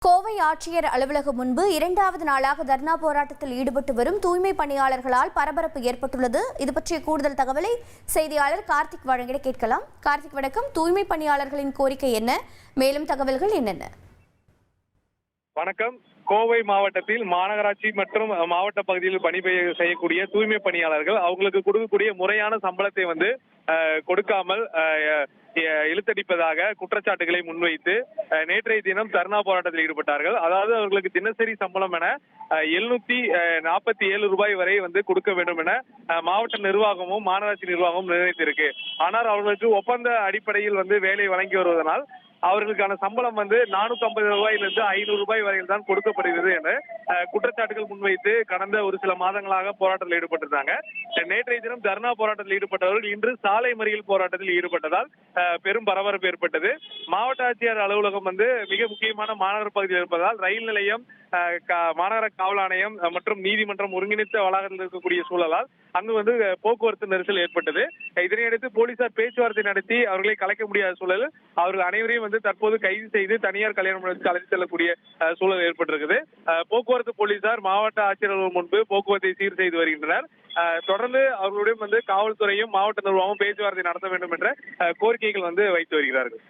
கோவை ஆட்சியர் அலுவலகம் முன்பு இரண்டாவது நாளாக தர்ணா போராட்டத்தில் ஈடுபட்டு வரும் தூய்மை பணியாளர்களால் பரபரப்பு ஏற்பட்டுள்ளது. இது பற்றிய கூடுதல் தகவலை செய்தியாளர் கார்த்திக் வழங்கிட கேட்கலாம். கார்த்திக் வணக்கம். தூய்மை பணியாளர்களின் கோரிக்கை என்ன? மேலும் தகவல்கள் என்னென்ன? வணக்கம். கோவை மாவட்டத்தில் மாநகராட்சி மற்றும் மாவட்ட பகுதியில் பணி செய்யக்கூடிய தூய்மை பணியாளர்கள் அவங்களுக்கு கொடுக்கக்கூடிய முறையான சம்பளத்தை கொடுக்காமல் இழுத்தடிப்பதாக குற்றச்சாட்டுகளை முன்வைத்து நேற்றைய தினம் தர்ணா போராட்டத்தில் ஈடுபட்டார்கள். அதாவது அவர்களுக்கு தினசரி சம்பளம் என 747 ரூபாய் வரை கொடுக்க வேண்டும் என மாவட்ட நிர்வாகமும் மாநகராட்சி நிர்வாகமும் நிர்ணயித்திருக்கு. ஆனால் அவர்களுக்கு ஒப்பந்த அடிப்படையில் வேலை வழங்கி வருவதனால் அவர்களுக்கான சம்பளம் 450 ரூபாயிலிருந்து 500 ரூபாய் வரையில் தான் கொடுக்கப்படுகிறது என குற்றச்சாட்டுகள் முன்வைத்து கடந்த ஒரு சில மாதங்களாக போராட்டத்தில் ஈடுபட்டிருந்தாங்க. நேற்றைய தினம் தர்ணா போராட்டத்தில் ஈடுபட்டவர்கள் இன்று சாலை மறியல் போராட்டத்தில் ஈடுபட்டதால் பெரும் பரபரப்பு ஏற்பட்டது. மாவட்ட ஆட்சியர் அலுவலகம் மிக முக்கியமான மாநகர பகுதியில் இருப்பதால் ரயில் நிலையம், மாநகர காவல் ஆணையம் மற்றும் நீதிமன்றம் ஒருங்கிணைத்த வளாகத்தில் இருக்கக்கூடிய சூழலால் அங்கு போக்குவரத்து நெரிசல் ஏற்பட்டது. இதனையடுத்து போலீசார் பேச்சுவார்த்தை நடத்தி அவர்களை கலைக்க முடியாத சூழல் அவர்கள் அனைவரையும் தற்போது கைது செய்து தனியார் கல்யாண மண்டபத்துக்கு அழைத்து செல்லக்கூடிய சூழல் ஏற்பட்டிருக்குது. போக்குவரத்து போலீசார் மாவட்ட ஆட்சியர் முன்பு போக்குவரத்தை சீர் செய்து வருகின்றனர். தொடர்ந்து அவர்களுடைய காவல்துறையும் மாவட்ட நிர்வாகமும் பேச்சுவார்த்தை நடத்த வேண்டும் என்ற கோரிக்கைகள் வைத்து வருகிறார்கள்.